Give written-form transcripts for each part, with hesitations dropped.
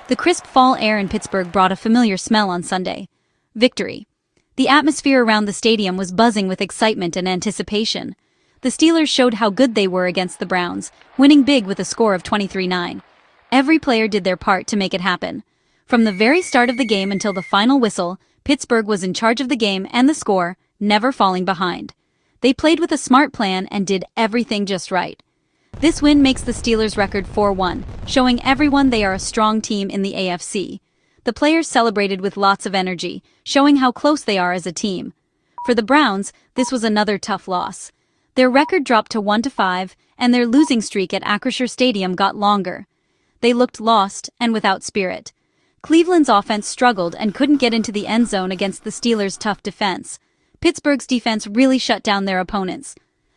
The crisp fall air in Pittsburgh brought a familiar smell on Sunday. Victory. The atmosphere around the stadium was buzzing with excitement and anticipation. The Steelers showed how good they were against the Browns, winning big with a score of 23-9. Every player did their part to make it happen. From the very start of the game until the final whistle, Pittsburgh was in charge of the game and the score, never falling behind. They played with a smart plan and did everything just right. This win makes the Steelers' record 4-1, showing everyone they are a strong team in the AFC. The players celebrated with lots of energy, showing how close they are as a team. For the Browns, this was another tough loss. Their record dropped to 1-5, and their losing streak at Acrisure Stadium got longer. They looked lost and without spirit. Cleveland's offense struggled and couldn't get into the end zone against the Steelers' tough defense. Pittsburgh's defense really shut down their opponents.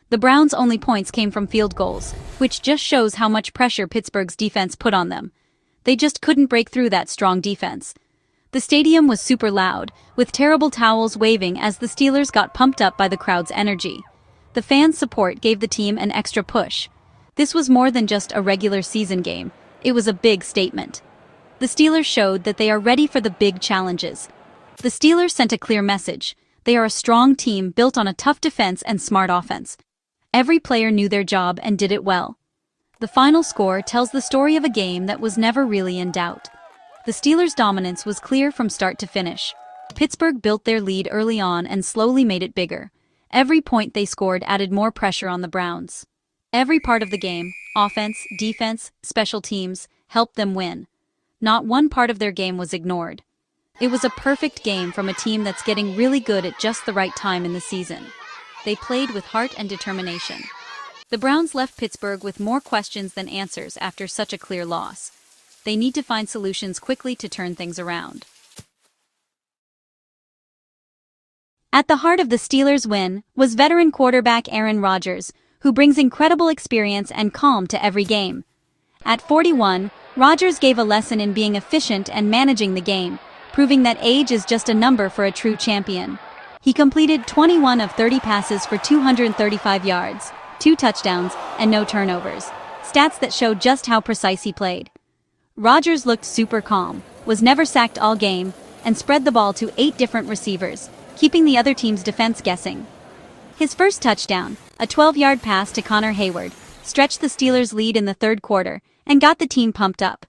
The Browns' only points came from field goals, which just shows how much pressure Pittsburgh's defense put on them. They just couldn't break through that strong defense. The stadium was super loud, with terrible towels waving as the Steelers got pumped up by the crowd's energy. The fans' support gave the team an extra push. This was more than just a regular season game. It was a big statement. The Steelers showed that they are ready for the big challenges. The Steelers sent a clear message. They are a strong team built on a tough defense and smart offense. Every player knew their job and did it well. The final score tells the story of a game that was never really in doubt. The Steelers' dominance was clear from start to finish. Pittsburgh built their lead early on and slowly made it bigger. Every point they scored added more pressure on the Browns. Every part of the game, offense, defense, special teams, helped them win. Not one part of their game was ignored. It was a perfect game from a team that's getting really good at just the right time in the season. They played with heart and determination. The Browns left Pittsburgh with more questions than answers after such a clear loss. They need to find solutions quickly to turn things around. At the heart of the Steelers' win was veteran quarterback Aaron Rodgers, who brings incredible experience and calm to every game. At 41, Rodgers gave a lesson in being efficient and managing the game, proving that age is just a number for a true champion. He completed 21 of 30 passes for 235 yards, 2 touchdowns, and no turnovers, stats that show just how precise he played. Rodgers looked super calm, was never sacked all game, and spread the ball to 8 different receivers, keeping the other team's defense guessing. His first touchdown, a 12-yard pass to Connor Hayward, stretched the Steelers' lead in the third quarter and got the team pumped up.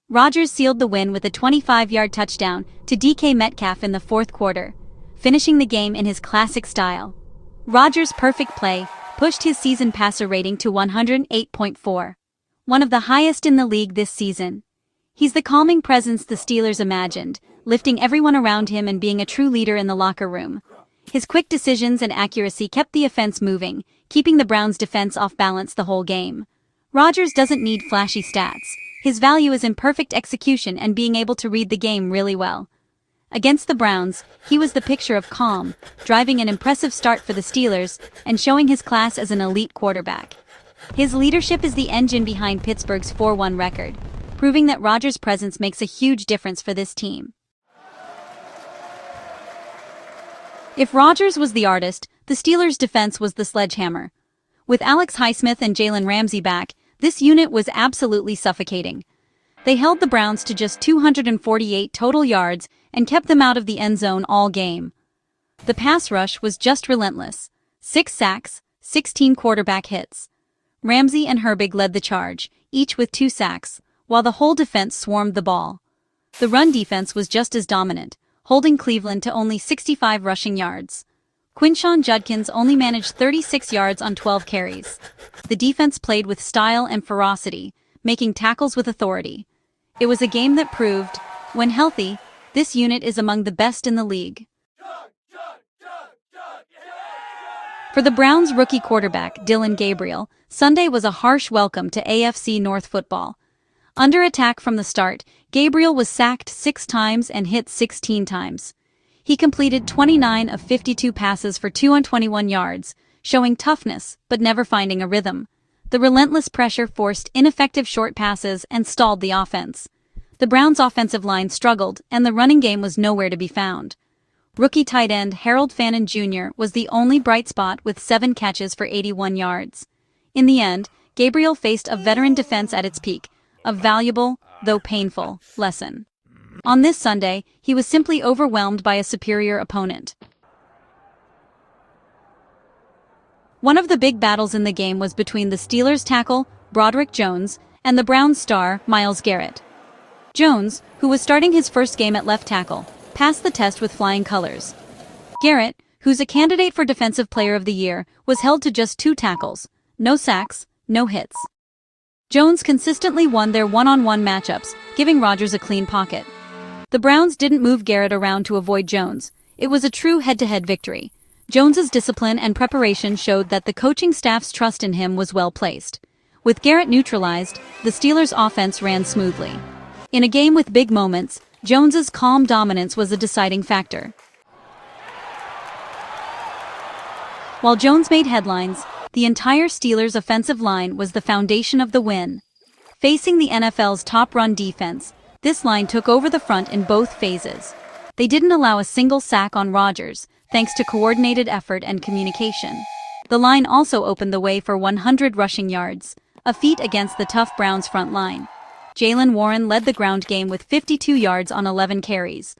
Rodgers sealed the win with a 25-yard touchdown to DK Metcalf in the fourth quarter, finishing the game in his classic style. Rodgers' perfect play pushed his season passer rating to 108.4, one of the highest in the league this season. He's the calming presence the Steelers imagined, lifting everyone around him and being a true leader in the locker room. His quick decisions and accuracy kept the offense moving, keeping the Browns' defense off balance the whole game. Rodgers doesn't need flashy stats. His value is in perfect execution and being able to read the game really well. Against the Browns, he was the picture of calm, driving an impressive start for the Steelers and showing his class as an elite quarterback. His leadership is the engine behind Pittsburgh's 4-1 record, proving that Rodgers' presence makes a huge difference for this team. If Rodgers was the artist, the Steelers' defense was the sledgehammer. With Alex Highsmith and Jalen Ramsey back, this unit was absolutely suffocating. They held the Browns to just 248 total yards and kept them out of the end zone all game. The pass rush was just relentless. 6 sacks, 16 quarterback hits. Ramsey and Herbig led the charge, each with 2 sacks, while the whole defense swarmed the ball. The run defense was just as dominant, holding Cleveland to only 65 rushing yards. Quinshon Judkins only managed 36 yards on 12 carries. The defense played with style and ferocity, making tackles with authority. It was a game that proved, when healthy, this unit is among the best in the league. For the Browns' rookie quarterback, Dillon Gabriel, Sunday was a harsh welcome to AFC football. Under attack from the start, Gabriel was sacked 6 times and hit 16 times. He completed 29 of 52 passes for 221 yards, showing toughness but never finding a rhythm. The relentless pressure forced ineffective short passes and stalled the offense. The Browns' offensive line struggled, and the running game was nowhere to be found. Rookie tight end Harold Fannin Jr. was the only bright spot with 7 catches for 81 yards. In the end, Gabriel faced a veteran defense at its peak, a valuable, though painful, lesson. On this Sunday, he was simply overwhelmed by a superior opponent. One of the big battles in the game was between the Steelers tackle, Broderick Jones, and the Browns star, Myles Garrett. Jones, who was starting his first game at left tackle, passed the test with flying colors. Garrett, who's a candidate for Defensive Player of the Year, was held to just 2 tackles, no sacks, no hits. Jones consistently won their one-on-one matchups, giving Rodgers a clean pocket. The Browns didn't move Garrett around to avoid Jones. It was a true head-to-head victory. Jones's discipline and preparation showed that the coaching staff's trust in him was well placed. With Garrett neutralized, the Steelers' offense ran smoothly. In a game with big moments, Jones's calm dominance was a deciding factor. While Jones made headlines, the entire Steelers' offensive line was the foundation of the win. Facing the NFL's top run defense, this line took over the front in both phases. They didn't allow a single sack on Rodgers, thanks to coordinated effort and communication. The line also opened the way for 100 rushing yards, a feat against the tough Browns front line. Jaylen Warren led the ground game with 52 yards on 11 carries.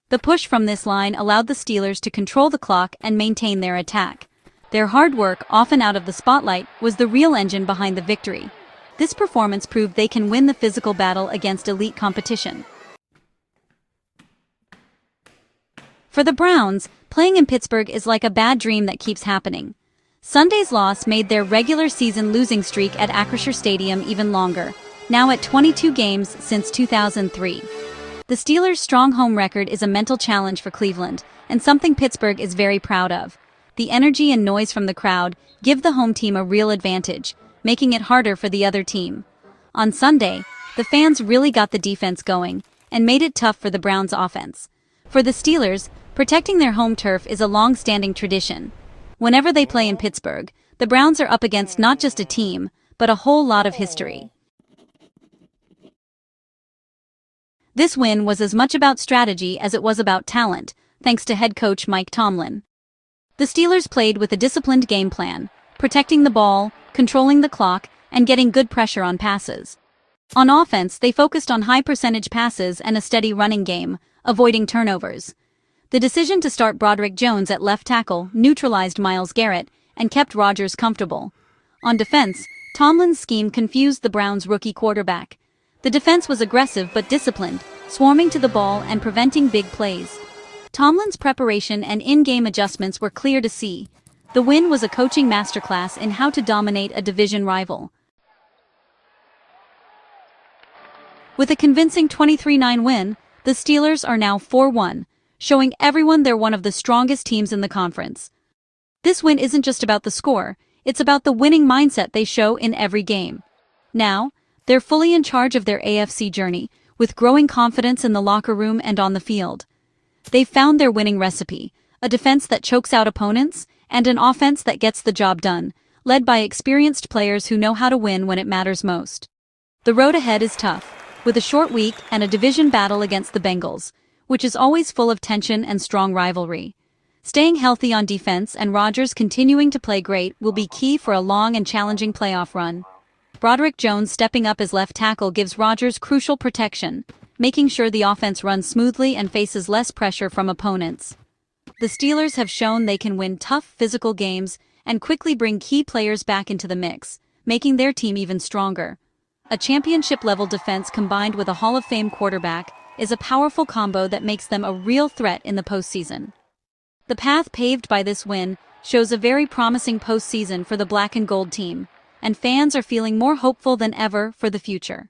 The push from this line allowed the Steelers to control the clock and maintain their attack. Their hard work, often out of the spotlight, was the real engine behind the victory. This performance proved they can win the physical battle against elite competition. For the Browns, playing in Pittsburgh is like a bad dream that keeps happening. Sunday's loss made their regular season losing streak at Acrisure Stadium even longer, now at 22 games since 2003. The Steelers' strong home record is a mental challenge for Cleveland, and something Pittsburgh is very proud of. The energy and noise from the crowd give the home team a real advantage, making it harder for the other team. On Sunday, the fans really got the defense going and made it tough for the Browns' offense. For the Steelers, protecting their home turf is a long-standing tradition. Whenever they play in Pittsburgh, the Browns are up against not just a team, but a whole lot of history. This win was as much about strategy as it was about talent, thanks to head coach Mike Tomlin. The Steelers played with a disciplined game plan, protecting the ball, controlling the clock, and getting good pressure on passes. On offense, they focused on high-percentage passes and a steady running game, avoiding turnovers. The decision to start Broderick Jones at left tackle neutralized Myles Garrett and kept Rodgers comfortable. On defense, Tomlin's scheme confused the Browns' rookie quarterback. The defense was aggressive but disciplined, swarming to the ball and preventing big plays. Tomlin's preparation and in-game adjustments were clear to see. The win was a coaching masterclass in how to dominate a division rival. With a convincing 23-9 win, the Steelers are now 4-1, showing everyone they're one of the strongest teams in the conference. This win isn't just about the score, it's about the winning mindset they show in every game. Now, they're fully in charge of their AFC journey, with growing confidence in the locker room and on the field. They've found their winning recipe, a defense that chokes out opponents, and an offense that gets the job done, led by experienced players who know how to win when it matters most. The road ahead is tough, with a short week and a division battle against the Bengals, which is always full of tension and strong rivalry. Staying healthy on defense and Rodgers continuing to play great will be key for a long and challenging playoff run. Broderick Jones stepping up as left tackle gives Rodgers crucial protection, making sure the offense runs smoothly and faces less pressure from opponents. The Steelers have shown they can win tough physical games and quickly bring key players back into the mix, making their team even stronger. A championship-level defense combined with a Hall of Fame quarterback is a powerful combo that makes them a real threat in the postseason. The path paved by this win shows a very promising postseason for the black and gold team, and fans are feeling more hopeful than ever for the future.